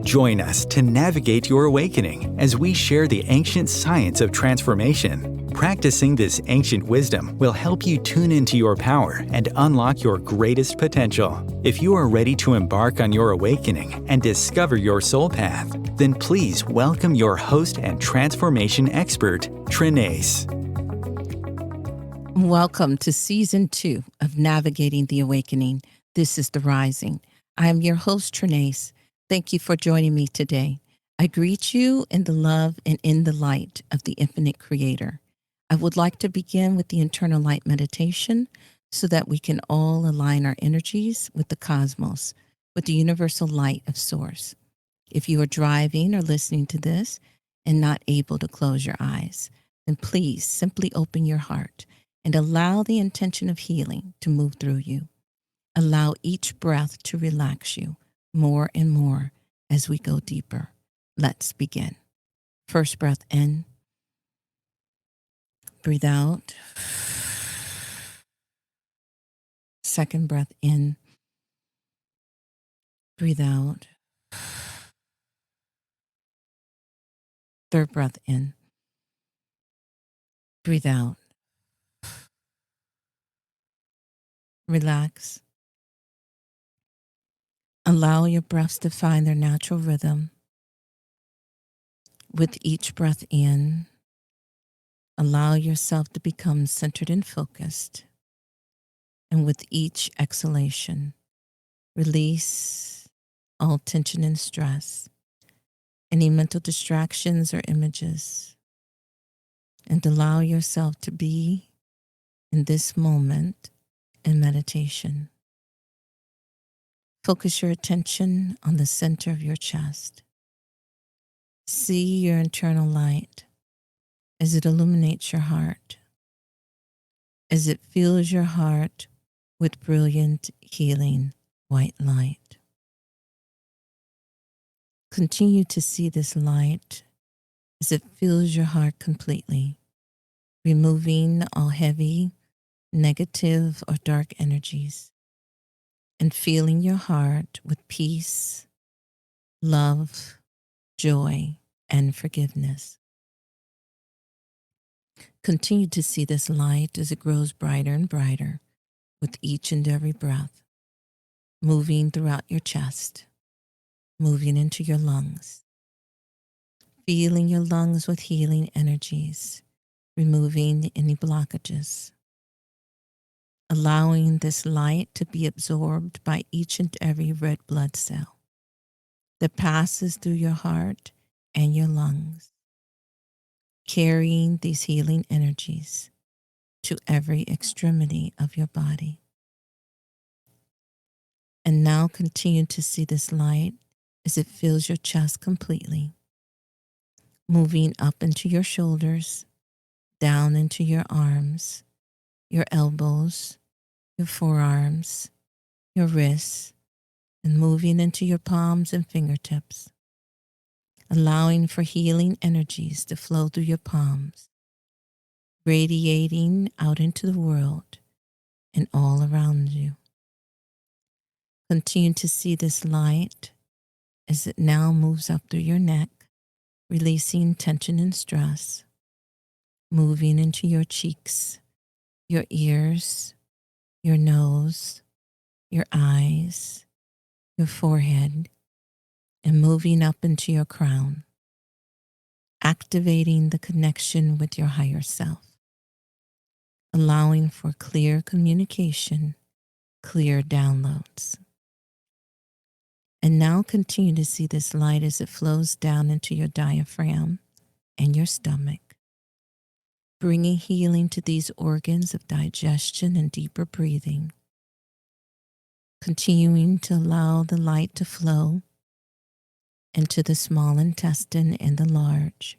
Join us to navigate your awakening as we share the ancient science of transformation. Practicing this ancient wisdom will help you tune into your power and unlock your greatest potential. If you are ready to embark on your awakening and discover your soul path, then please welcome your host and transformation expert, Trenayce. Welcome to Season 2 of Navigating the Awakening. This is The Rising. I am your host, Trenayce. Thank you for joining me today. I greet you in the love and in the light of the infinite Creator. I would like to begin with the internal light meditation so that we can all align our energies with the cosmos, with the universal light of Source. If you are driving or listening to this and not able to close your eyes, then please simply open your heart and allow the intention of healing to move through you. Allow each breath to relax you more and more as we go deeper. Let's begin. First breath in. Breathe out. Second breath in. Breathe out. Third breath in. Breathe out. Relax. Allow your breaths to find their natural rhythm. With each breath in, allow yourself to become centered and focused. And with each exhalation, release all tension and stress, any mental distractions or images, and allow yourself to be in this moment in meditation. Focus your attention on the center of your chest. See your internal light as it illuminates your heart, as it fills your heart with brilliant, healing white light. Continue to see this light as it fills your heart completely, removing all heavy, negative, or dark energies, and filling your heart with peace, love, joy, and forgiveness. Continue to see this light as it grows brighter and brighter with each and every breath, moving throughout your chest, moving into your lungs, filling your lungs with healing energies, removing any blockages, allowing this light to be absorbed by each and every red blood cell that passes through your heart and your lungs, carrying these healing energies to every extremity of your body. And now continue to see this light as it fills your chest completely, moving up into your shoulders, down into your arms, your elbows, your forearms, your wrists, and moving into your palms and fingertips, allowing for healing energies to flow through your palms, radiating out into the world and all around you. Continue to see this light as it now moves up through your neck, releasing tension and stress, moving into your cheeks, your ears, your nose, your eyes, your forehead, and moving up into your crown, activating the connection with your higher self, allowing for clear communication, clear downloads. And now continue to see this light as it flows down into your diaphragm and your stomach, bringing healing to these organs of digestion and deeper breathing, continuing to allow the light to flow into the small intestine and the large,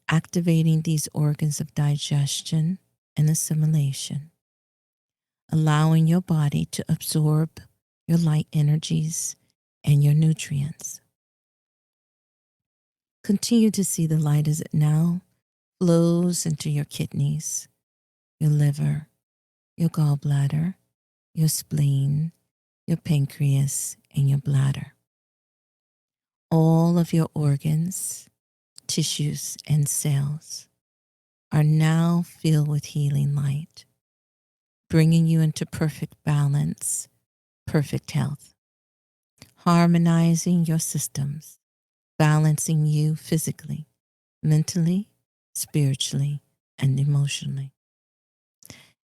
activating these organs of digestion and assimilation, allowing your body to absorb your light energies and your nutrients. Continue to see the light as it now flows into your kidneys, your liver, your gallbladder, your spleen, your pancreas, and your bladder. All of your organs, tissues, and cells are now filled with healing light, bringing you into perfect balance, perfect health, harmonizing your systems, balancing you physically, mentally, spiritually, and emotionally.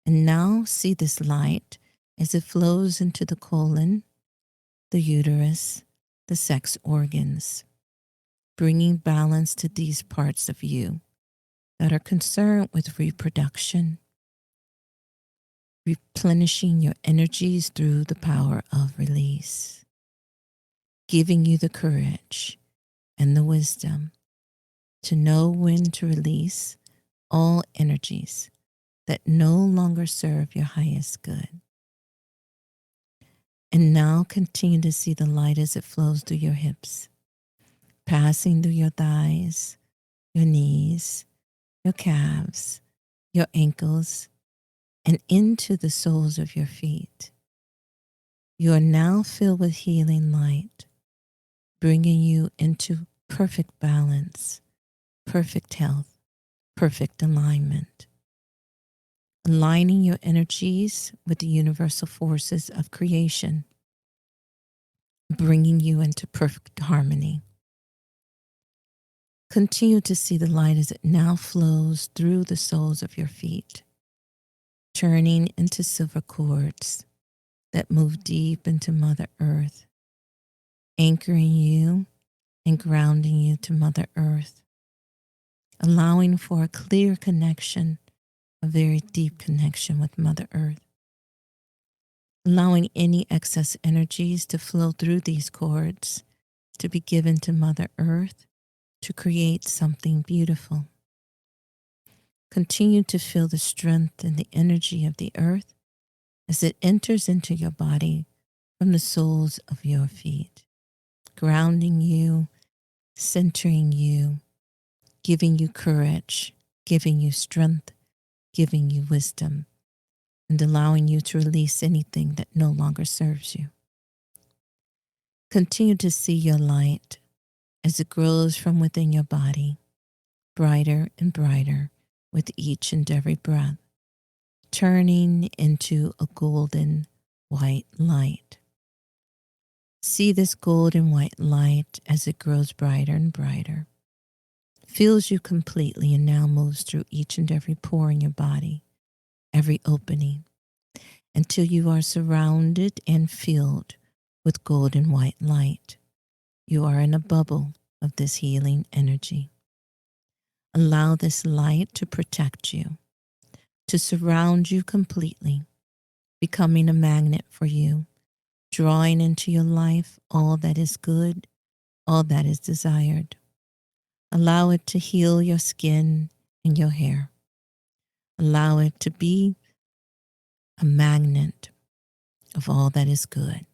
And now see this light as it flows into the colon, the uterus, the sex organs, bringing balance to these parts of you that are concerned with reproduction, replenishing your energies through the power of release, giving you the courage and the wisdom to know when to release all energies that no longer serve your highest good. And now continue to see the light as it flows through your hips, passing through your thighs, your knees, your calves, your ankles, and into the soles of your feet. You are now filled with healing light, bringing you into perfect balance, perfect health, perfect alignment, aligning your energies with the universal forces of creation, bringing you into perfect harmony. Continue to see the light as it now flows through the soles of your feet, turning into silver cords that move deep into Mother Earth, anchoring you and grounding you to Mother Earth, allowing for a clear connection, a very deep connection with Mother Earth, allowing any excess energies to flow through these cords to be given to Mother Earth to create something beautiful. Continue to feel the strength and the energy of the earth as it enters into your body from the soles of your feet, grounding you, centering you, giving you courage, giving you strength, giving you wisdom, and allowing you to release anything that no longer serves you. Continue to see your light as it grows from within your body, brighter and brighter with each and every breath, turning into a golden white light. See this golden white light as it grows brighter and brighter, fills you completely, and now moves through each and every pore in your body, every opening, until you are surrounded and filled with golden white light. You are in a bubble of this healing energy. Allow this light to protect you, to surround you completely, becoming a magnet for you, drawing into your life all that is good, all that is desired. Allow it to heal your skin and your hair. Allow it to be a magnet of all that is good.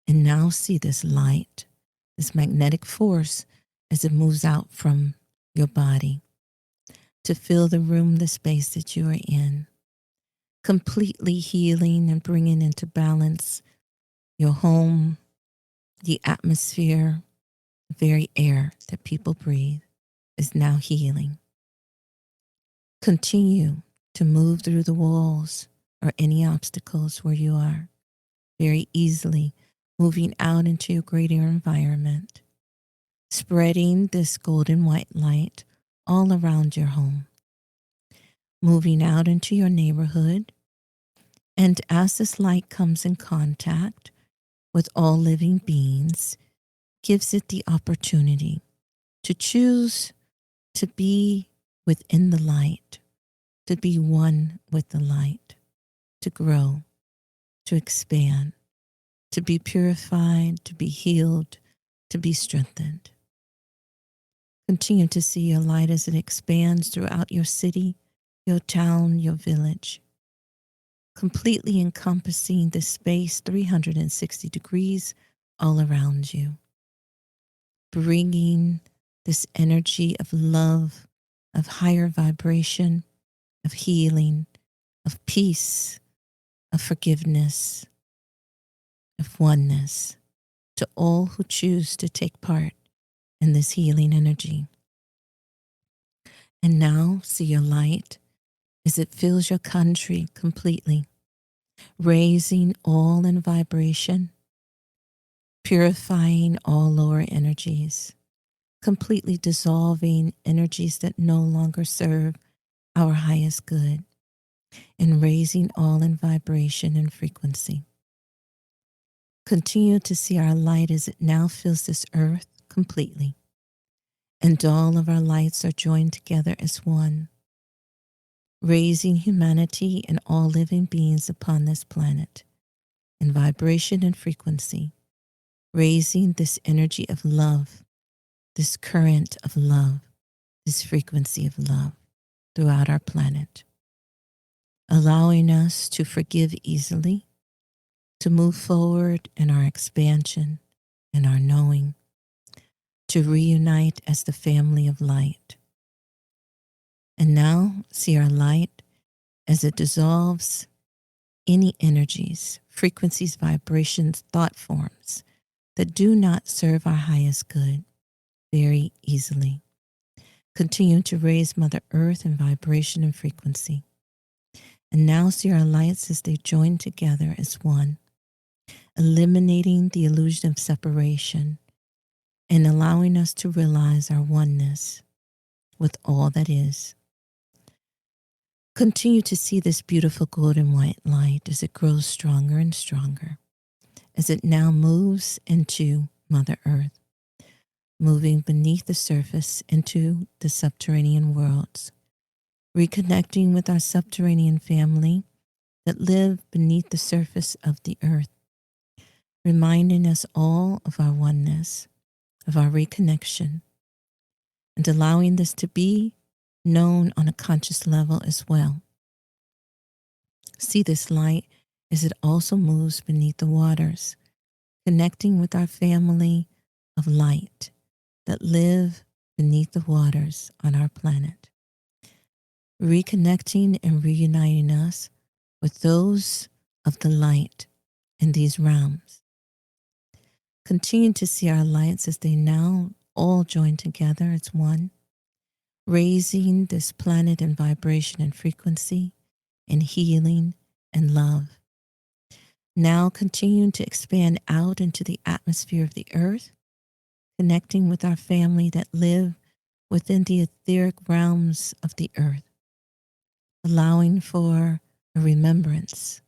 And now see this light, this magnetic force as it moves out from your body to fill the room, the space that you are in, completely healing and bringing into balance your home, the atmosphere, the very air that people breathe is now healing. Continue to move through the walls or any obstacles where you are, very easily moving out into your greater environment, spreading this golden white light all around your home, moving out into your neighborhood. And as this light comes in contact with all living beings, gives it the opportunity to choose to be within the light, to be one with the light, to grow, to expand, to be purified, to be healed, to be strengthened. Continue to see your light as it expands throughout your city, your town, your village, completely encompassing the space 360 degrees all around you, bringing this energy of love, of higher vibration, of healing, of peace, of forgiveness, of oneness to all who choose to take part in this healing energy. And now see your light as it fills your country completely, raising all in vibration, purifying all lower energies, completely dissolving energies that no longer serve our highest good, and raising all in vibration and frequency. Continue to see our light as it now fills this earth completely, and all of our lights are joined together as one, raising humanity and all living beings upon this planet in vibration and frequency, raising this energy of love, this current of love, this frequency of love throughout our planet, allowing us to forgive easily, to move forward in our expansion and our knowing, to reunite as the family of light. And now see our light as it dissolves any energies, frequencies, vibrations, thought forms that do not serve our highest good very easily. Continue to raise Mother Earth in vibration and frequency. And now see our lights as they join together as one, eliminating the illusion of separation and allowing us to realize our oneness with all that is. Continue to see this beautiful golden white light as it grows stronger and stronger, as it now moves into Mother Earth, moving beneath the surface into the subterranean worlds, reconnecting with our subterranean family that live beneath the surface of the earth, reminding us all of our oneness, of our reconnection, and allowing this to be known on a conscious level as well. See this light as it also moves beneath the waters, connecting with our family of light that live beneath the waters on our planet, reconnecting and reuniting us with those of the light in these realms. Continue to see our lights as they now all join together as one, raising this planet in vibration and frequency, and healing and love. Now continuing to expand out into the atmosphere of the earth, connecting with our family that live within the etheric realms of the earth, allowing for a remembrance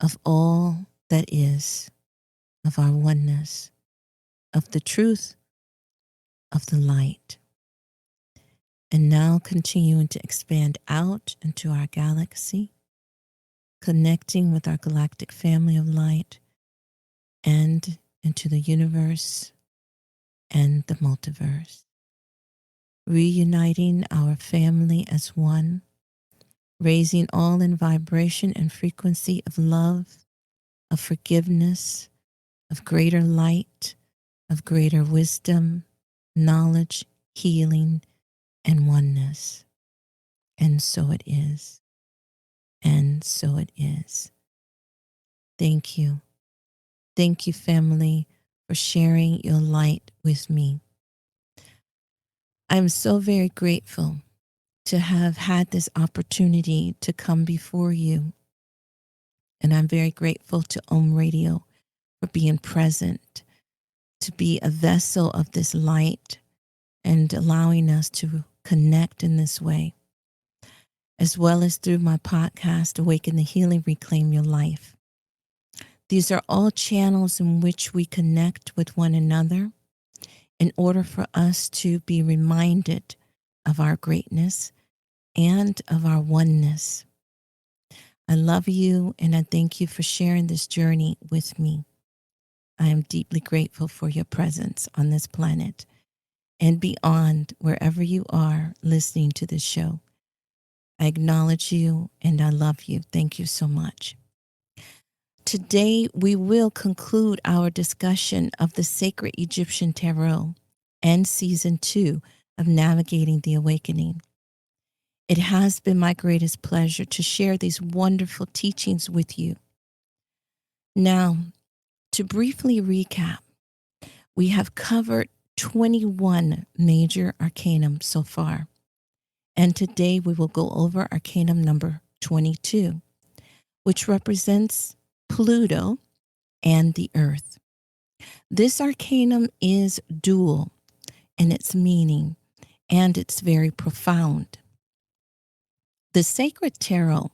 of all that is, of our oneness, of the truth, of the light. And now continuing to expand out into our galaxy, connecting with our galactic family of light and into the universe and the multiverse, reuniting our family as one, raising all in vibration and frequency of love, of forgiveness, of greater light, of greater wisdom, knowledge, healing, and oneness. And so it is. And so it is. Thank you. Thank you, family, for sharing your light with me. I'm so very grateful to have had this opportunity to come before you. And I'm very grateful to Om Radio for being present, to be a vessel of this light and allowing us to connect in this way, as well as through my podcast, Awaken the Healing, Reclaim Your Life. These are all channels in which we connect with one another in order for us to be reminded of our greatness and of our oneness. I love you and I thank you for sharing this journey with me. I am deeply grateful for your presence on this planet and beyond, wherever you are listening to this show. I acknowledge you and I love you. Thank you so much. Today, we will conclude our discussion of the Sacred Egyptian Tarot and Season 2 of Navigating the Awakening. It has been my greatest pleasure to share these wonderful teachings with you. Now, to briefly recap, We have covered 21 major arcanum so far. And today we will go over arcanum number 22, which represents Pluto and the Earth. This arcanum is dual in its meaning, and it's very profound. The sacred tarot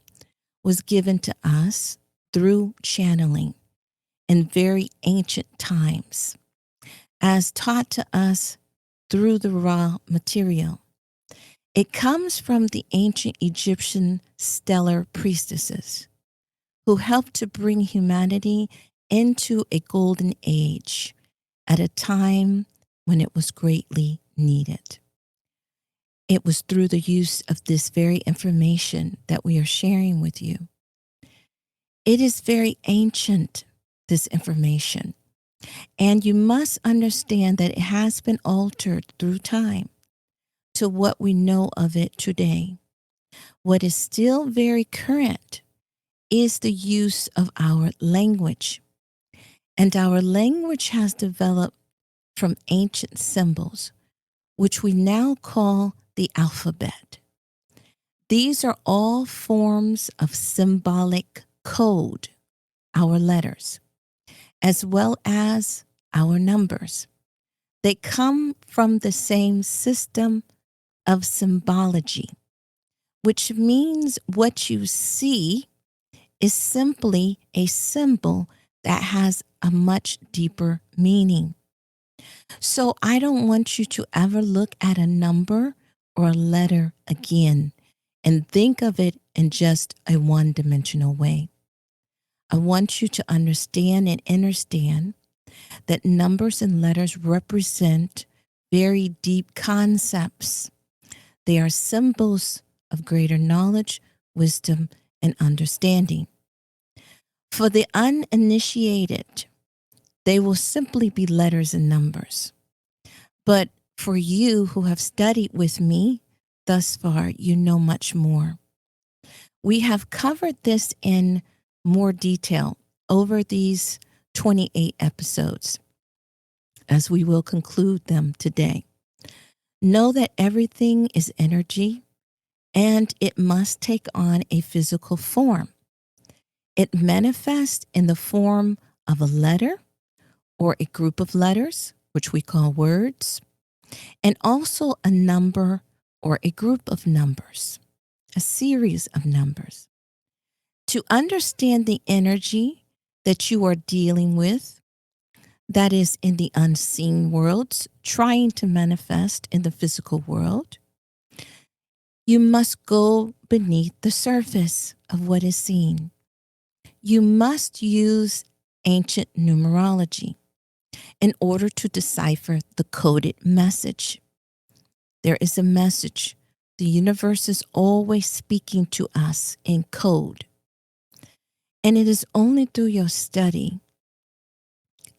was given to us through channeling in very ancient times, as taught to us through the raw material. It comes from the ancient Egyptian stellar priestesses who helped to bring humanity into a golden age at a time when it was greatly needed. It was through the use of this very information that we are sharing with you. It is very ancient, this information, and you must understand that it has been altered through time to what we know of it today. What is still very current is the use of our language. And our language has developed from ancient symbols, which we now call the alphabet. These are all forms of symbolic code, our letters, as well as our numbers. They come from the same system of symbology, which means what you see is simply a symbol that has a much deeper meaning. So I don't want you to ever look at a number or a letter again and think of it in just a one-dimensional way. I want you to understand and understand that numbers and letters represent very deep concepts. They are symbols of greater knowledge, wisdom, and understanding. For the uninitiated, they will simply be letters and numbers. But for you who have studied with me thus far, you know much more. We have covered this in more detail over these 28 episodes, as we will conclude them today. Know that everything is energy, and it must take on a physical form. It manifests in the form of a letter or a group of letters, which we call words, and also a number or a group of numbers, a series of numbers. To understand the energy that you are dealing with, that is in the unseen worlds, trying to manifest in the physical world, you must go beneath the surface of what is seen. You must use ancient numerology in order to decipher the coded message. There is a message. The universe is always speaking to us in code. And it is only through your study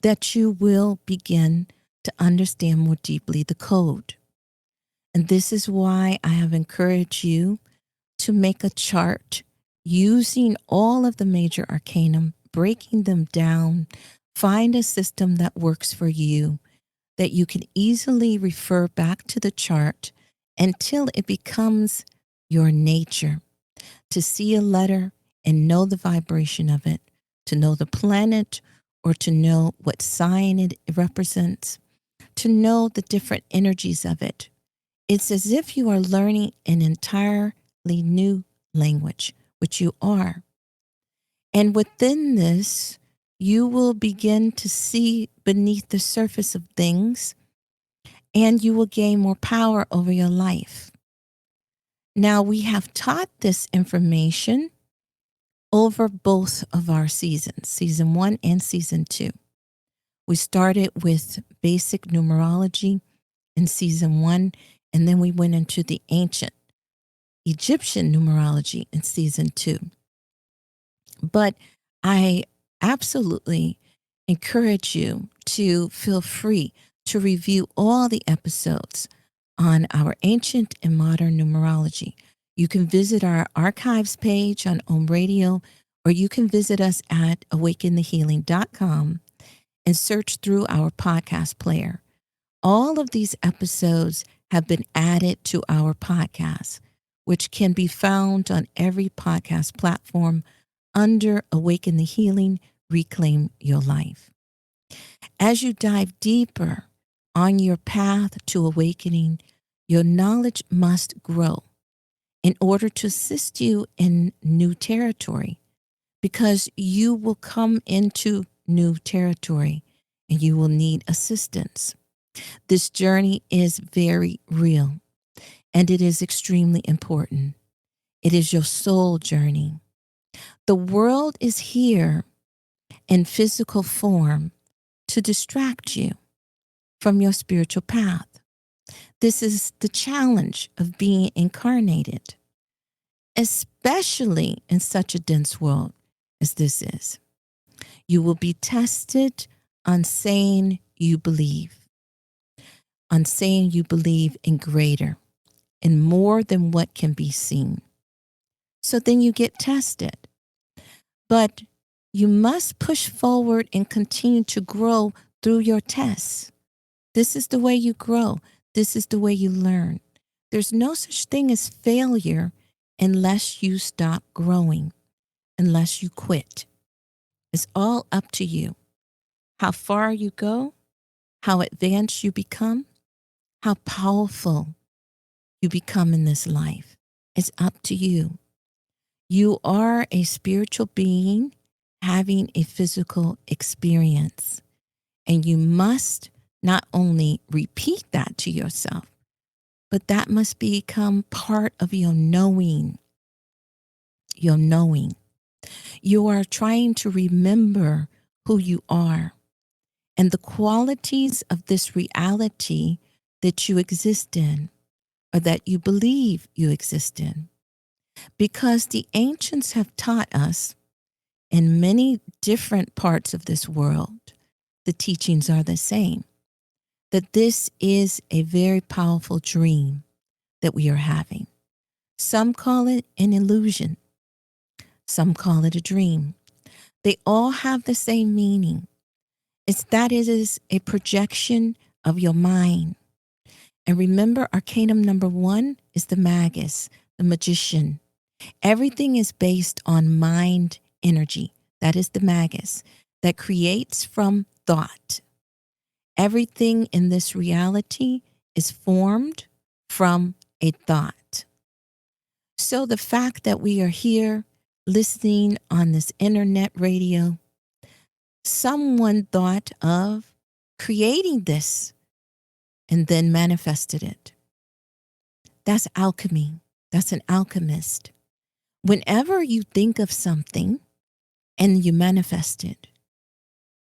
that you will begin to understand more deeply the code. And this is why I have encouraged you to make a chart using all of the major arcanum, breaking them down. Find a system that works for you, that you can easily refer back to the chart until it becomes your nature. To see a letter and know the vibration of it, to know the planet, or to know what sign it represents, to know the different energies of it. It's as if you are learning an entirely new language, which you are. And within this, you will begin to see beneath the surface of things, and you will gain more power over your life. Now, we have taught this information over both of our seasons, season 1 and season 2. We started with basic numerology in season 1, and then we went into the ancient Egyptian numerology in season 2. But I absolutely encourage you to feel free to review all the episodes on our ancient and modern numerology. You can visit our archives page on Om Radio, or you can visit us at awakenthehealing.com and search through our podcast player. All of these episodes have been added to our podcast, which can be found on every podcast platform under Awaken the Healing, Reclaim Your Life. As you dive deeper on your path to awakening, your knowledge must grow in order to assist you in new territory, because you will come into new territory and you will need assistance. This journey is very real and it is extremely important. It is your soul journey. The world is here in physical form to distract you from your spiritual path. This is the challenge of being incarnated, especially in such a dense world as this is. You will be tested on saying you believe, in greater and more than what can be seen. So then you get tested. But you must push forward and continue to grow through your tests. This is the way you grow. This is the way you learn. There's no such thing as failure unless you stop growing, unless you quit. It's all up to you. How far you go, how advanced you become, how powerful you become in this life. It's up to you. You are a spiritual being having a physical experience, and you must not only repeat that to yourself, but that must become part of your knowing. Your knowing. You are trying to remember who you are and the qualities of this reality that you exist in, or that you believe you exist in. Because the ancients have taught us in many different parts of this world, the teachings are the same, that this is a very powerful dream that we are having. Some call it an illusion. Some call it a dream. They all have the same meaning. It's that it is a projection of your mind. And remember, Arcanum number 1 is the Magus, the magician. Everything is based on mind energy. That is the Magus that creates from thought. Everything in this reality is formed from a thought. So the fact that we are here listening on this internet radio, someone thought of creating this and then manifested it. That's alchemy. That's an alchemist. Whenever you think of something and you manifest it,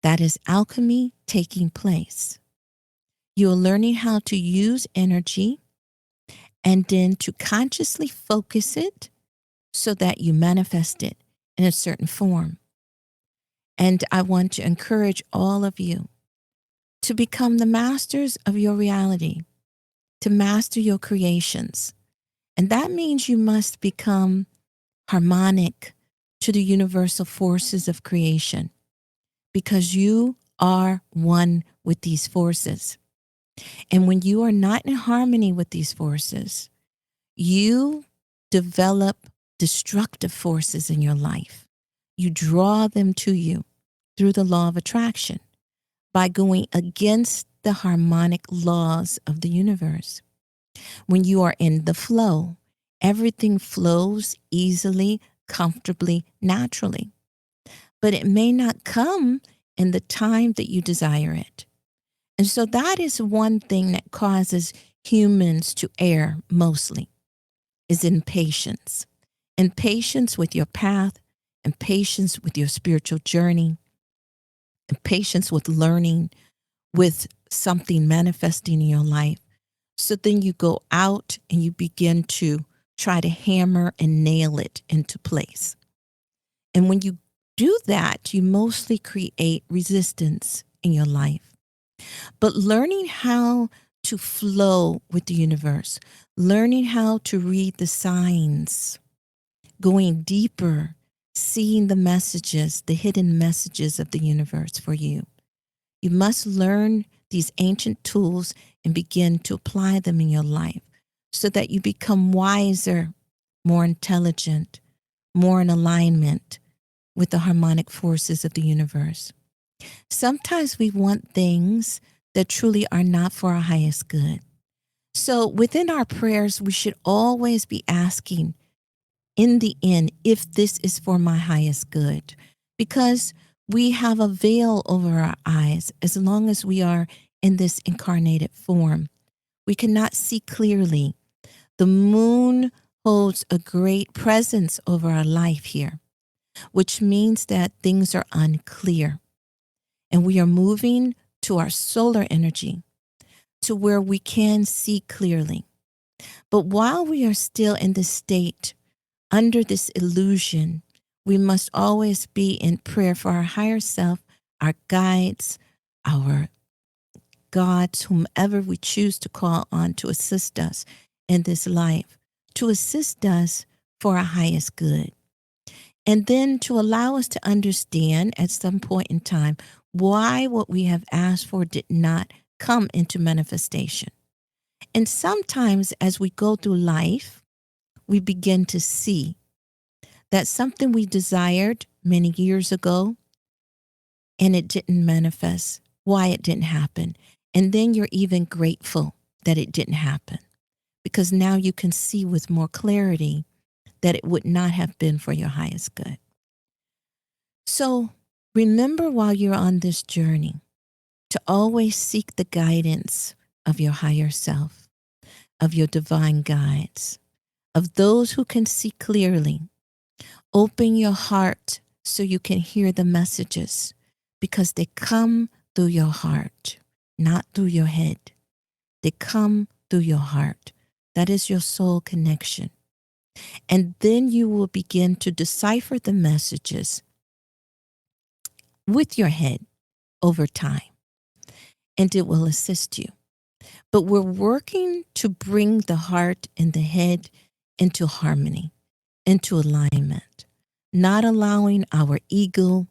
that is alchemy taking place. You are learning how to use energy and then to consciously focus it so that you manifest it in a certain form. And I want to encourage all of you to become the masters of your reality, to master your creations. And that means you must become harmonic to the universal forces of creation, because you are one with these forces. And when you are not in harmony with these forces, you develop destructive forces in your life. You draw them to you through the law of attraction by going against the harmonic laws of the universe. When you are in the flow, everything flows easily, comfortably, naturally. But it may not come in the time that you desire it. And so that is one thing that causes humans to err mostly, is impatience. Impatience with your path, impatience with your spiritual journey, impatience with learning, with something manifesting in your life. So then you go out and you begin to try to hammer and nail it into place. And when you do that, you mostly create resistance in your life. But learning how to flow with the universe, learning how to read the signs, going deeper, seeing the messages, the hidden messages of the universe for you, You must learn these ancient tools and begin to apply them in your life so that you become wiser, more intelligent, more in alignment with the harmonic forces of the universe. Sometimes we want things that truly are not for our highest good. So within our prayers, we should always be asking, in the end, if this is for my highest good, because we have a veil over our eyes as long as we are in this incarnated form. We cannot see clearly. The moon holds a great presence over our life here, which means that things are unclear. And we are moving to our solar energy to where we can see clearly. But while we are still in this state, under this illusion, we must always be in prayer for our higher self, our guides, our gods, whomever we choose to call on to assist us in this life, to assist us for our highest good. And then to allow us to understand at some point in time why what we have asked for did not come into manifestation. And sometimes as we go through life, we begin to see that something we desired many years ago and it didn't manifest, why it didn't happen. And then you're even grateful that it didn't happen because now you can see with more clarity that it would not have been for your highest good. So remember while you're on this journey to always seek the guidance of your higher self, of your divine guides, of those who can see clearly. Open your heart so you can hear the messages because they come through your heart, not through your head. They come through your heart. That is your soul connection. And then you will begin to decipher the messages with your head over time, and it will assist you. But we're working to bring the heart and the head into harmony, into alignment, not allowing our ego,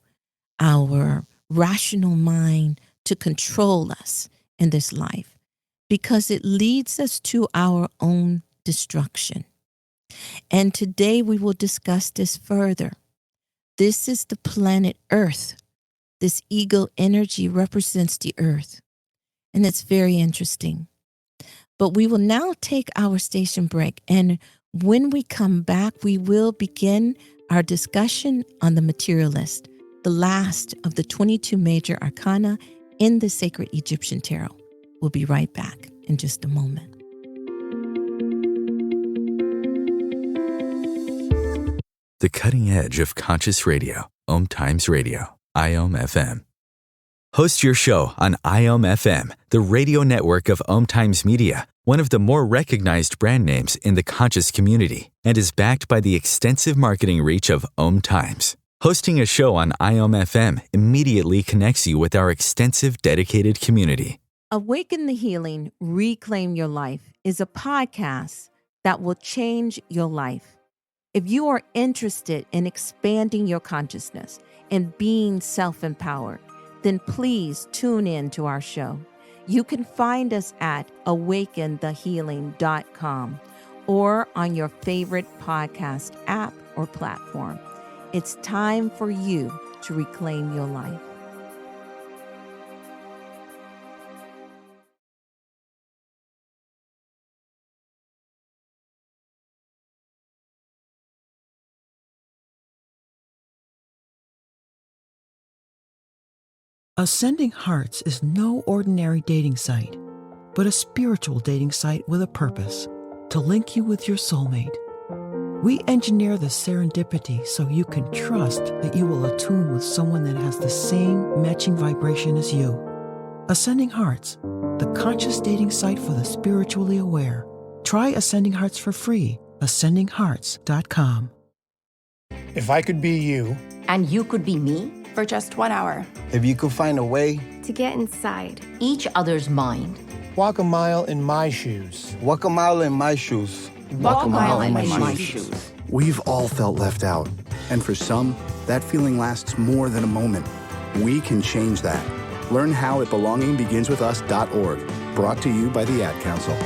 our rational mind to control us in this life because it leads us to our own destruction. And today we will discuss this further. This is the planet Earth. This ego energy represents the Earth. And it's very interesting. But we will now take our station break. And when we come back, we will begin our discussion on the Materialist, the last of the 22 major arcana in the sacred Egyptian tarot. We'll be right back in just a moment. The cutting edge of conscious radio, Om Times Radio, IOM FM. Host your show on IOM FM, the radio network of Om Times Media, one of the more recognized brand names in the conscious community, and is backed by the extensive marketing reach of Om Times. Hosting a show on IOM FM immediately connects you with our extensive dedicated community. Awaken the Healing, Reclaim Your Life is a podcast that will change your life. If you are interested in expanding your consciousness and being self-empowered, then please tune in to our show. You can find us at awakenthehealing.com or on your favorite podcast app or platform. It's time for you to reclaim your life. Ascending Hearts is no ordinary dating site, but a spiritual dating site with a purpose, to link you with your soulmate. We engineer the serendipity so you can trust that you will attune with someone that has the same matching vibration as you. Ascending Hearts, the conscious dating site for the spiritually aware. Try Ascending Hearts for free, ascendinghearts.com. If I could be you, and you could be me, for just 1 hour. If you could find a way to get inside each other's mind. Walk a mile in my shoes. Walk a mile in my shoes. Walk a mile in my shoes. We've all felt left out. And for some, that feeling lasts more than a moment. We can change that. Learn how at belongingbeginswithus.org. Brought to you by the Ad Council.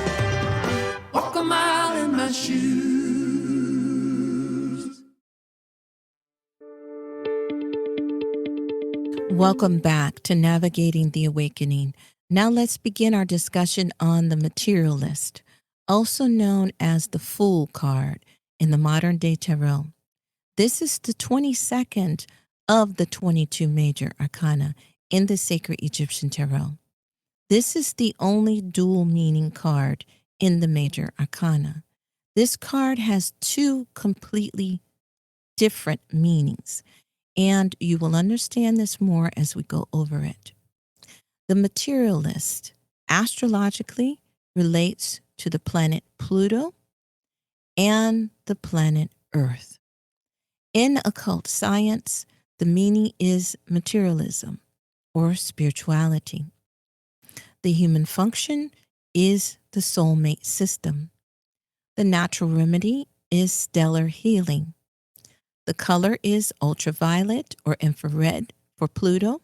Walk a mile in my shoes. Welcome back to Navigating the Awakening. Now let's begin our discussion on the Materialist, also known as the Fool card in the modern day tarot. This is the 22nd of the 22 Major Arcana in the Sacred Egyptian Tarot. This is the only dual meaning card in the Major Arcana. This card has two completely different meanings, and you will understand this more as we go over it. The Materialist astrologically relates to the planet Pluto and the planet Earth. In occult science, the meaning is materialism or spirituality. The human function is the soulmate system. The natural remedy is stellar healing. The color is ultraviolet or infrared for Pluto,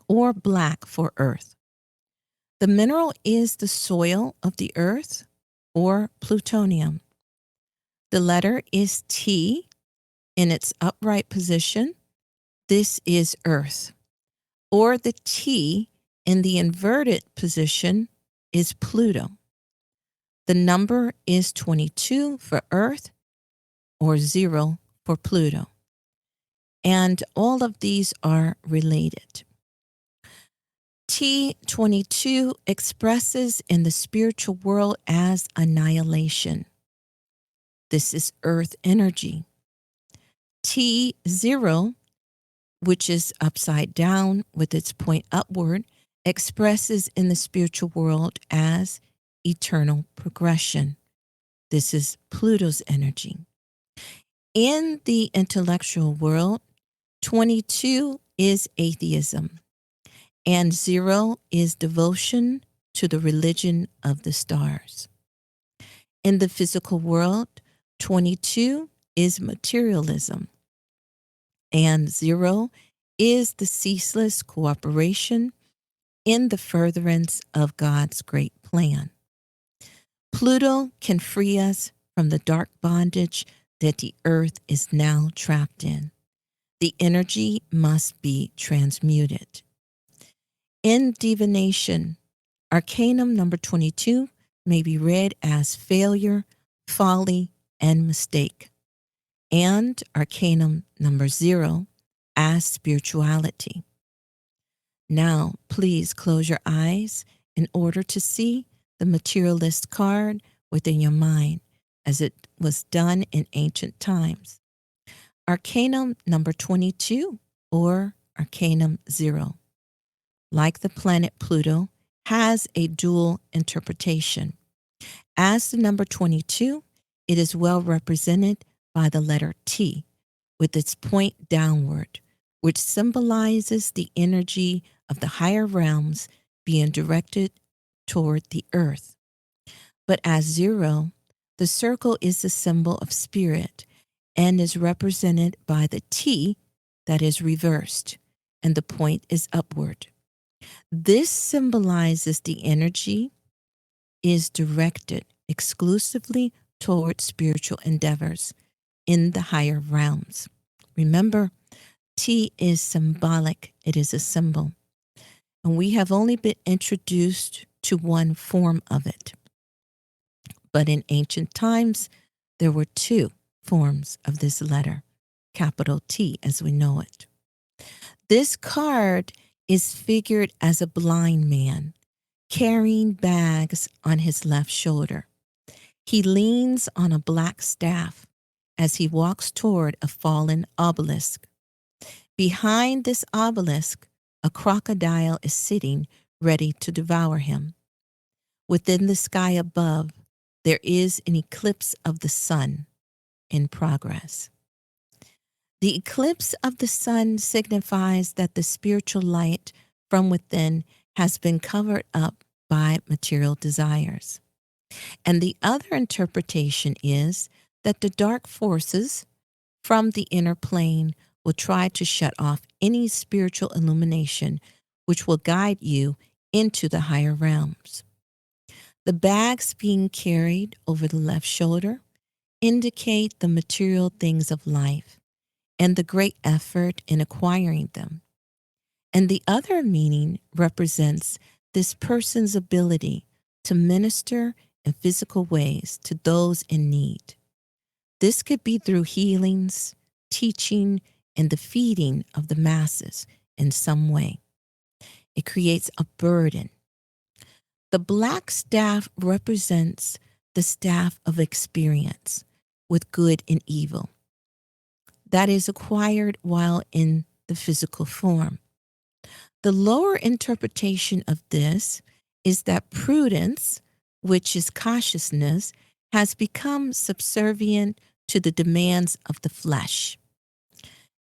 or black for Earth. The mineral is the soil of the Earth, or plutonium. The letter is T in its upright position. This is Earth. Or the T in the inverted position is Pluto. The number is 22 for Earth, or 0 for Pluto. And all of these are related. T22 expresses in the spiritual world as annihilation. This is Earth energy. T0, which is upside down with its point upward, expresses in the spiritual world as eternal progression. This is Pluto's energy. In the intellectual world, 22 is atheism, and 0 is devotion to the religion of the stars. In the physical world, 22 is materialism, and 0 is the ceaseless cooperation in the furtherance of God's great plan. Pluto can free us from the dark bondage that the earth is now trapped in. The energy must be transmuted. In divination, Arcanum number 22 may be read as failure, folly, and mistake, and Arcanum number 0 as spirituality. Now, please close your eyes in order to see the Materialist card within your mind, as it was done in ancient times. Arcanum number 22, or Arcanum 0, like the planet Pluto, has a dual interpretation. As the number 22, it is well represented by the letter T, with its point downward, which symbolizes the energy of the higher realms being directed toward the earth. But as 0, the circle is the symbol of spirit and is represented by the T that is reversed, and the point is upward. This symbolizes the energy is directed exclusively toward spiritual endeavors in the higher realms. Remember, T is symbolic, it is a symbol, and we have only been introduced to one form of it. But in ancient times, there were two forms of this letter, capital T as we know it. This card is figured as a blind man carrying bags on his left shoulder. He leans on a black staff as he walks toward a fallen obelisk. Behind this obelisk, a crocodile is sitting ready to devour him. Within the sky above, there is an eclipse of the sun in progress. The eclipse of the sun signifies that the spiritual light from within has been covered up by material desires. And the other interpretation is that the dark forces from the inner plane will try to shut off any spiritual illumination which will guide you into the higher realms. The bags being carried over the left shoulder indicate the material things of life and the great effort in acquiring them. And the other meaning represents this person's ability to minister in physical ways to those in need. This could be through healings, teaching, and the feeding of the masses in some way. It creates a burden. The black staff represents the staff of experience with good and evil that is acquired while in the physical form. The lower interpretation of this is that prudence, which is cautiousness, has become subservient to the demands of the flesh.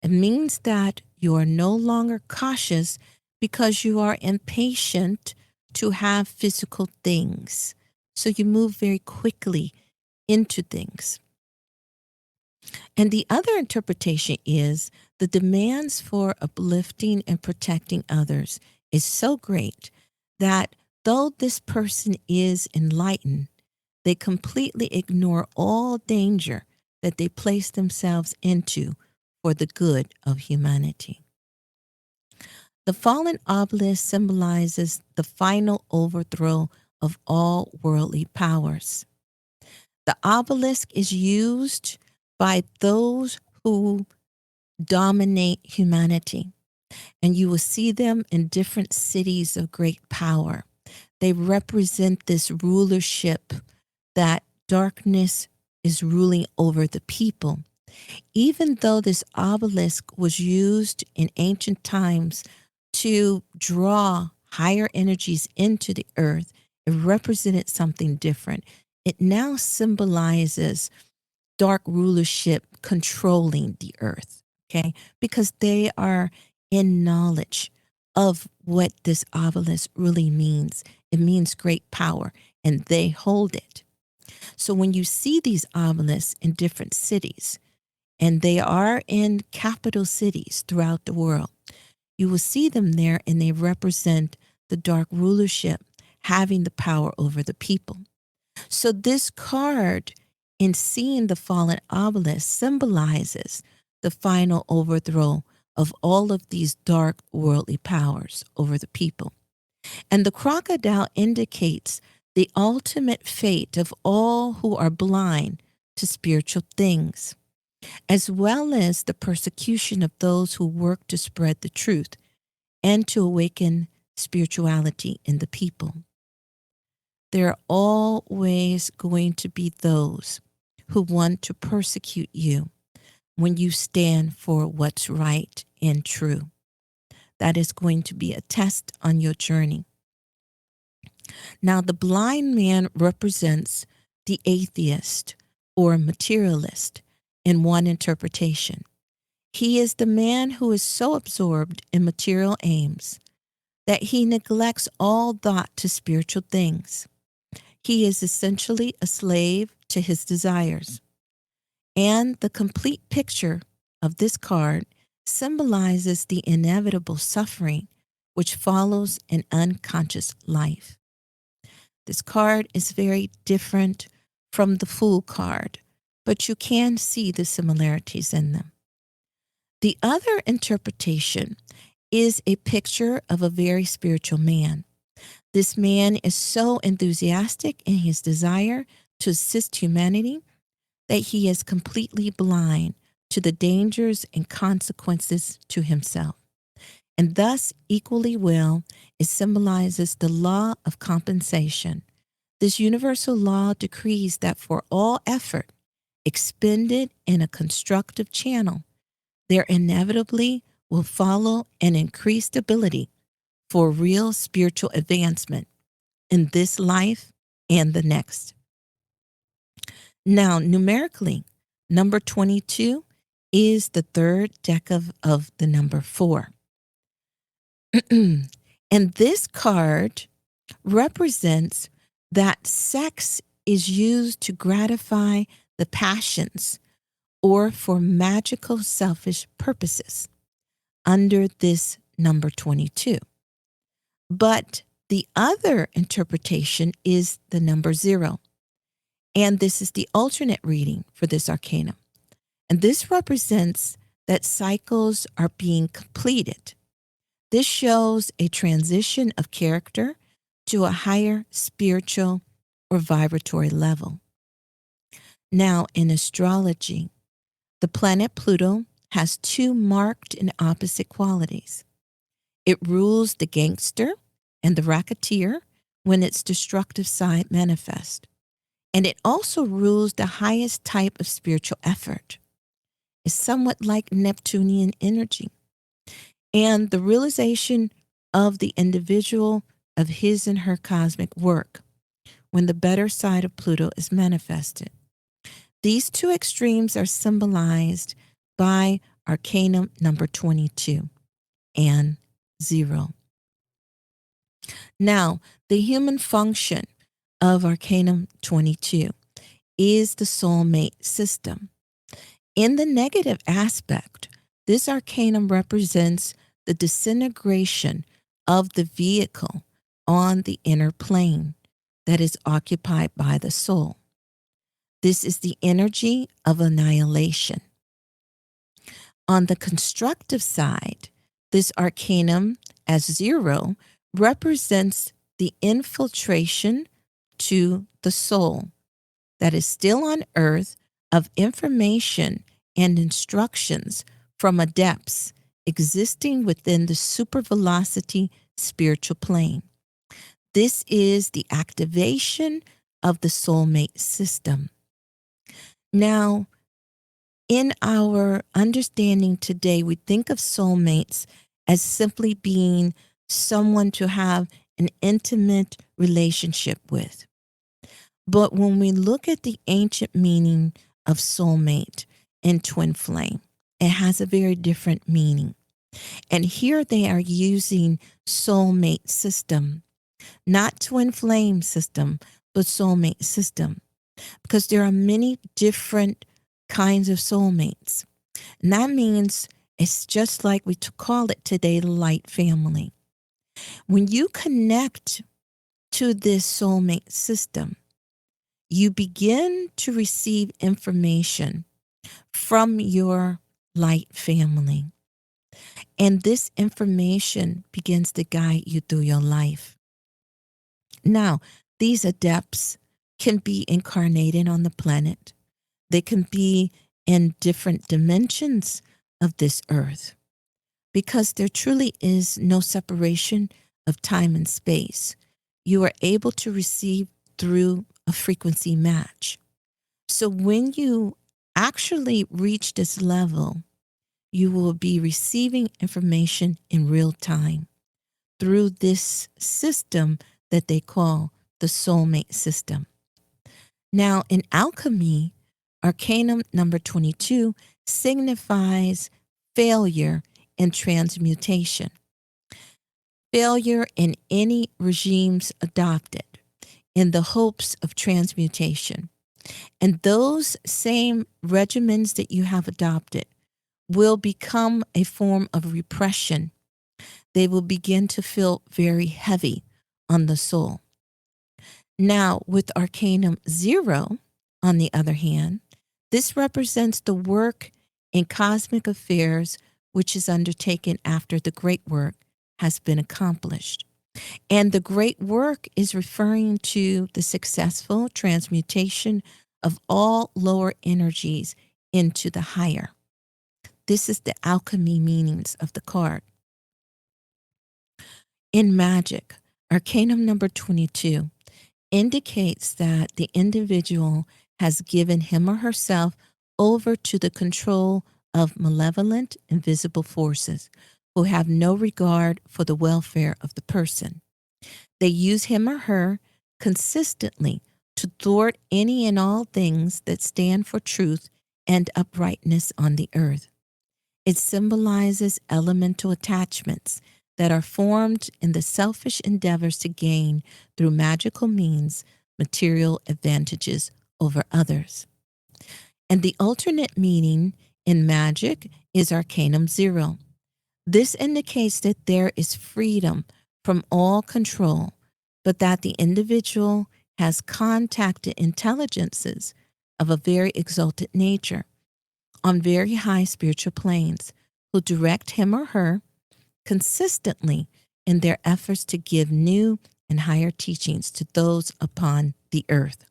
It means that you are no longer cautious because you are impatient to have physical things. So you move very quickly into things. And the other interpretation is the demands for uplifting and protecting others is so great that though this person is enlightened, they completely ignore all danger that they place themselves into for the good of humanity. The fallen obelisk symbolizes the final overthrow of all worldly powers. The obelisk is used by those who dominate humanity, and you will see them in different cities of great power. They represent this rulership that darkness is ruling over the people. Even though this obelisk was used in ancient times to draw higher energies into the earth, it represented something different. It now symbolizes dark rulership controlling the earth, okay? Because they are in knowledge of what this obelisk really means. It means great power, and they hold it. So when you see these obelisks in different cities, and they are in capital cities throughout the world, you will see them there, and they represent the dark rulership having the power over the people. So this card, in seeing the fallen obelisk, symbolizes the final overthrow of all of these dark worldly powers over the people. And the crocodile indicates the ultimate fate of all who are blind to spiritual things, as well as the persecution of those who work to spread the truth and to awaken spirituality in the people. There are always going to be those who want to persecute you when you stand for what's right and true. That is going to be a test on your journey. Now, the blind man represents the atheist or materialist in one interpretation. He is the man who is so absorbed in material aims that he neglects all thought to spiritual things. He is essentially a slave to his desires. And the complete picture of this card symbolizes the inevitable suffering which follows an unconscious life. This card is very different from the Fool card, but you can see the similarities in them. The other interpretation is a picture of a very spiritual man. This man is so enthusiastic in his desire to assist humanity that he is completely blind to the dangers and consequences to himself. And thus, equally well, it symbolizes the law of compensation. This universal law decrees that for all effort expended in a constructive channel, there inevitably will follow an increased ability for real spiritual advancement in this life and the next. Now, numerically, number 22 is the third deck of the number 4. And this card represents that sex is used to gratify the passions or for magical selfish purposes under this number 22. But the other interpretation is the number 0. And this is the alternate reading for this arcanum. And this represents that cycles are being completed. This shows a transition of character to a higher spiritual or vibratory level. Now, in astrology, the planet Pluto has 2 marked and opposite qualities. It rules the gangster and the racketeer when its destructive side manifests. And it also rules the highest type of spiritual effort. It's somewhat like Neptunian energy. And the realization of the individual of his and her cosmic work when the better side of Pluto is manifested. These 2 extremes are symbolized by Arcanum number 22 and 0. Now, the human function of Arcanum 22 is the soulmate system. In the negative aspect, this arcanum represents the disintegration of the vehicle on the inner plane that is occupied by the soul. This is the energy of annihilation. On the constructive side, this arcanum as 0 represents the infiltration to the soul that is still on earth of information and instructions from adepts existing within the supervelocity spiritual plane. This is the activation of the soulmate system. Now, in our understanding today, we think of soulmates as simply being someone to have an intimate relationship with. But when we look at the ancient meaning of soulmate and twin flame, it has a very different meaning. And here they are using soulmate system, not twin flame system, but soulmate system, because there are many different kinds of soulmates. And that means it's just like we call it today, the light family. When you connect to this soulmate system, you begin to receive information from your light family. And this information begins to guide you through your life. Now, these adepts can be incarnated on the planet. They can be in different dimensions of this earth, because there truly is no separation of time and space. You are able to receive through a frequency match. So when you actually reach this level, you will be receiving information in real time through this system that they call the soulmate system. Now, in alchemy, Arcanum number 22 signifies failure and transmutation. Failure in any regimes adopted in the hopes of transmutation. And those same regimens that you have adopted will become a form of repression. They will begin to feel very heavy on the soul. Now, with Arcanum 0, on the other hand, this represents the work in cosmic affairs which is undertaken after the great work has been accomplished. And the great work is referring to the successful transmutation of all lower energies into the higher. This is the alchemy meanings of the card. In magic, Arcanum number 22 indicates that the individual has given him or herself over to the control of malevolent, invisible forces who have no regard for the welfare of the person. They use him or her consistently to thwart any and all things that stand for truth and uprightness on the earth. It symbolizes elemental attachments that are formed in the selfish endeavors to gain, through magical means, material advantages over others. And the alternate meaning in magic is Arcanum 0. This indicates that there is freedom from all control, but that the individual has contacted intelligences of a very exalted nature on very high spiritual planes who direct him or her consistently in their efforts to give new and higher teachings to those upon the earth.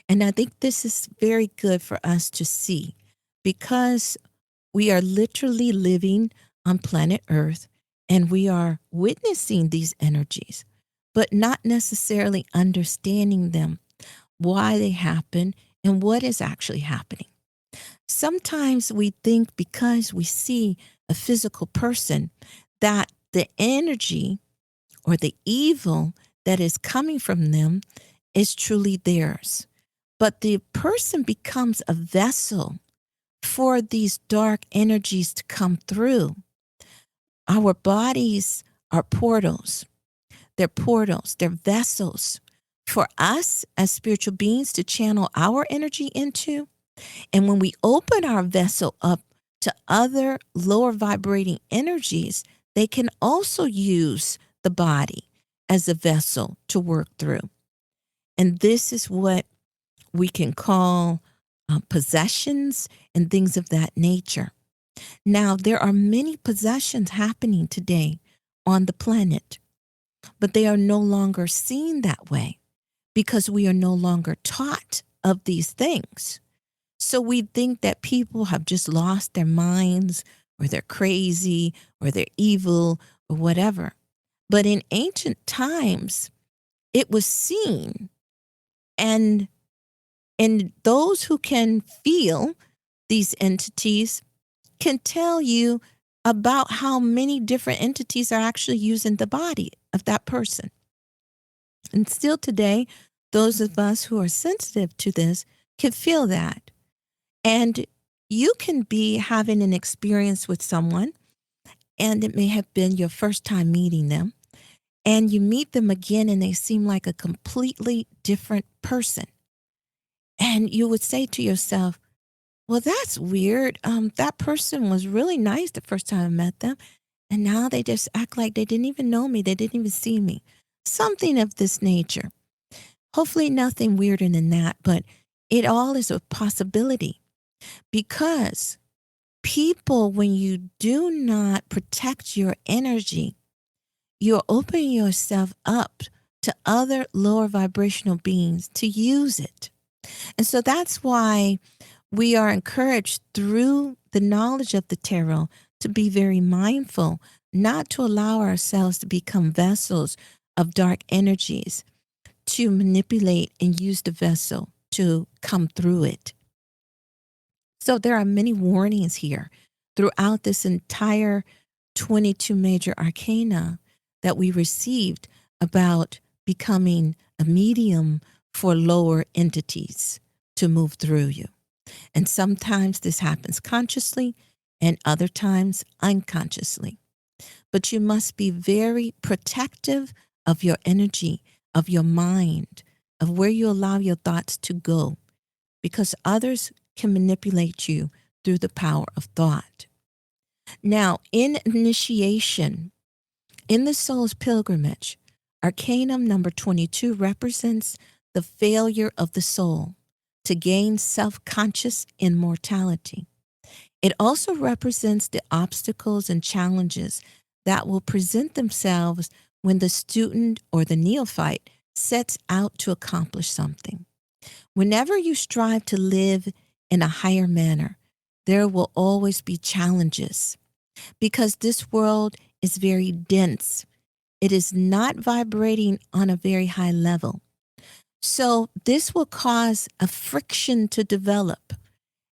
And I think this is very good for us to see because we are literally living on planet Earth and we are witnessing these energies, but not necessarily understanding them, why they happen, and what is actually happening. Sometimes we think because we see a physical person that the energy or the evil that is coming from them is truly theirs. But the person becomes a vessel for these dark energies to come through. Our bodies are portals. They're vessels for us as spiritual beings to channel our energy into. And when we open our vessel up to other lower vibrating energies, they can also use the body as a vessel to work through. And this is what we can call possessions and things of that nature. Now, there are many possessions happening today on the planet, but they are no longer seen that way because we are no longer taught of these things. So we think that people have just lost their minds or they're crazy or they're evil or whatever. But in ancient times, it was seen. And those who can feel these entities can tell you about how many different entities are actually using the body of that person. And still today, those of us who are sensitive to this can feel that. And you can be having an experience with someone, and it may have been your first time meeting them, and you meet them again and they seem like a completely different person. And you would say to yourself, well, that's weird. That person was really nice the first time I met them. And now they just act like they didn't even know me. They didn't even see me. Something of this nature. Hopefully nothing weirder than that, but it all is a possibility. Because people, when you do not protect your energy, you're opening yourself up to other lower vibrational beings to use it. And so that's why we are encouraged through the knowledge of the tarot to be very mindful, not to allow ourselves to become vessels of dark energies, to manipulate and use the vessel to come through it. So there are many warnings here throughout this entire 22 major arcana that we received about becoming a medium for lower entities to move through you. And sometimes this happens consciously and other times unconsciously. But you must be very protective of your energy, of your mind, of where you allow your thoughts to go, because others can manipulate you through the power of thought. Now, in initiation, in the soul's pilgrimage, Arcanum number 22 represents the failure of the soul to gain self-conscious immortality. It also represents the obstacles and challenges that will present themselves when the student or the neophyte sets out to accomplish something. Whenever you strive to live in a higher manner, there will always be challenges because this world is very dense. It is not vibrating on a very high level. So this will cause a friction to develop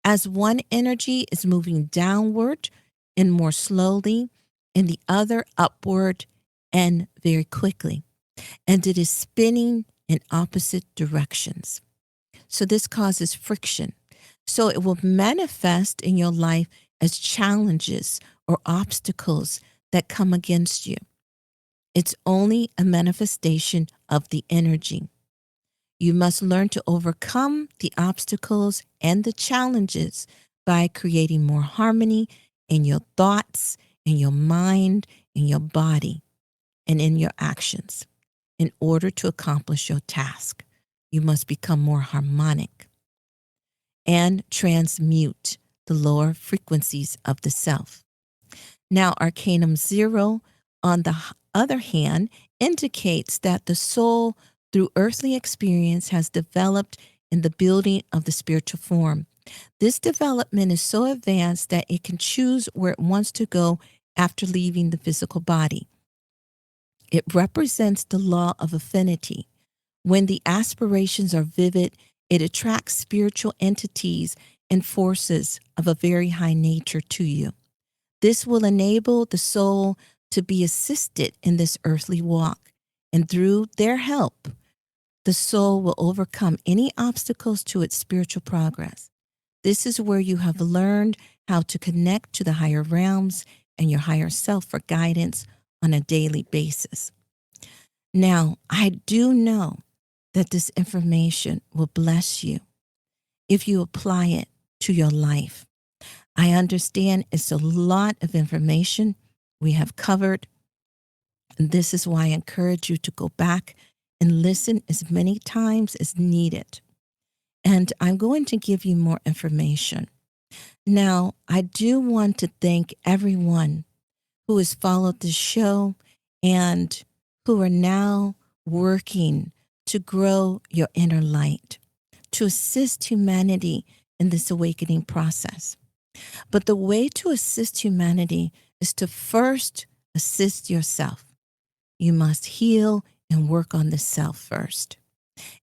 as one energy is moving downward and more slowly, and the other upward and very quickly. And it is spinning in opposite directions. So this causes friction. So it will manifest in your life as challenges or obstacles that come against you. It's only a manifestation of the energy. You must learn to overcome the obstacles and the challenges by creating more harmony in your thoughts, in your mind, in your body. and in your actions. In order to accomplish your task, you must become more harmonic and transmute the lower frequencies of the self. Now, Arcanum 0, on the other hand, indicates that the soul, through earthly experience, has developed in the building of the spiritual form. This development is so advanced that it can choose where it wants to go after leaving the physical body. It represents the law of affinity. When the aspirations are vivid, it attracts spiritual entities and forces of a very high nature to you. This will enable the soul to be assisted in this earthly walk, and through their help, the soul will overcome any obstacles to its spiritual progress. This is where you have learned how to connect to the higher realms and your higher self for guidance on a daily basis. Now, I do know that this information will bless you if you apply it to your life. I understand it's a lot of information we have covered. And this is why I encourage you to go back and listen as many times as needed. And I'm going to give you more information. Now, I do want to thank everyone who has followed this show and who are now working to grow your inner light, to assist humanity in this awakening process. But the way to assist humanity is to first assist yourself. You must heal and work on the self first.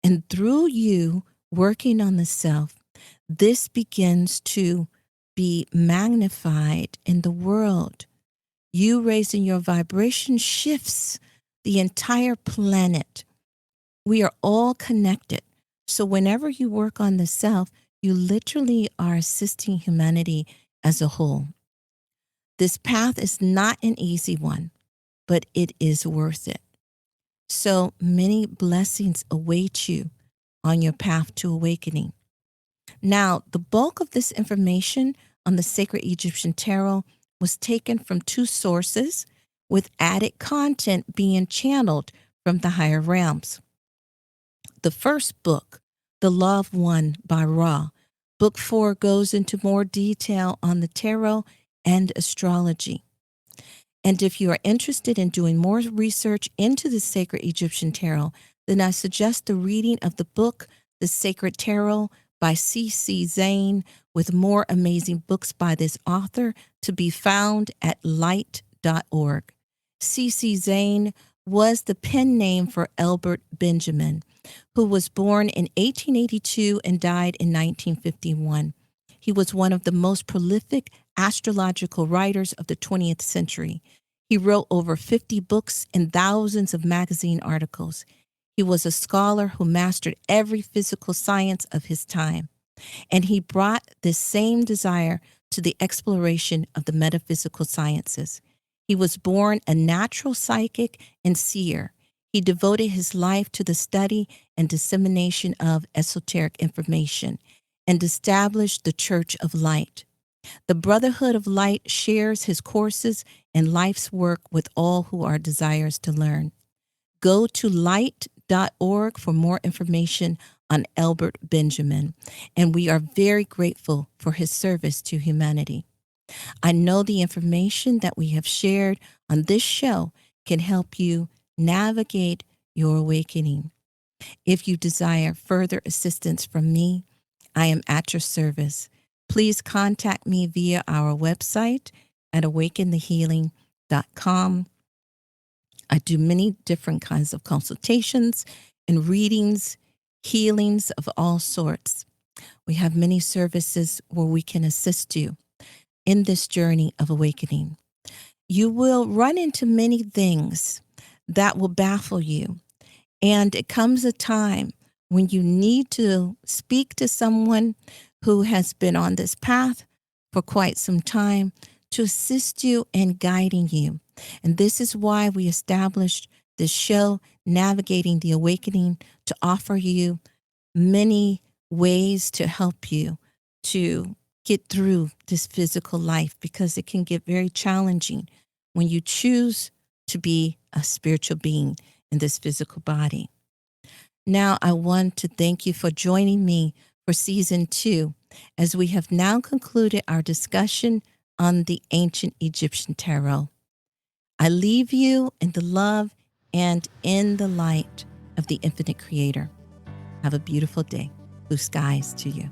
And through you working on the self, this begins to be magnified in the world. You raising your vibration shifts the entire planet. We are all connected. So whenever you work on the self, you literally are assisting humanity as a whole. This path is not an easy one, but it is worth it. So many blessings await you on your path to awakening. Now, the bulk of this information on the Sacred Egyptian Tarot was taken from two sources, with added content being channeled from the higher realms. The first book, The Loved One by Ra, Book 4 goes into more detail on the tarot and astrology. And if you are interested in doing more research into the Sacred Egyptian Tarot, then I suggest the reading of the book, The Sacred Tarot by C.C. Zane, with more amazing books by this author to be found at light.org. C.C. Zane was the pen name for Albert Benjamin, who was born in 1882 and died in 1951. He was one of the most prolific astrological writers of the 20th century. He wrote over 50 books and thousands of magazine articles. He was a scholar who mastered every physical science of his time, and he brought this same desire to the exploration of the metaphysical sciences. He was born a natural psychic and seer. He devoted his life to the study and dissemination of esoteric information and established the Church of Light. The Brotherhood of Light shares his courses and life's work with all who are desirous to learn. Go to light.org for more information on Albert Benjamin, and we are very grateful for his service to humanity. I know the information that we have shared on this show can help you navigate your awakening. If you desire further assistance from me, I am at your service. Please contact me via our website at awakenthehealing.com. I do many different kinds of consultations and readings, healings of all sorts. We have many services where we can assist you in this journey of awakening. You will run into many things that will baffle you. And it comes a time when you need to speak to someone who has been on this path for quite some time to assist you in guiding you. And this is why we established this show, Navigating the Awakening, to offer you many ways to help you to get through this physical life, because it can get very challenging when you choose to be a spiritual being in this physical body. Now, I want to thank you for joining me for season 2, as we have now concluded our discussion on the ancient Egyptian tarot. I leave you in the love and in the light of the infinite creator. Have a beautiful day. Blue skies to you.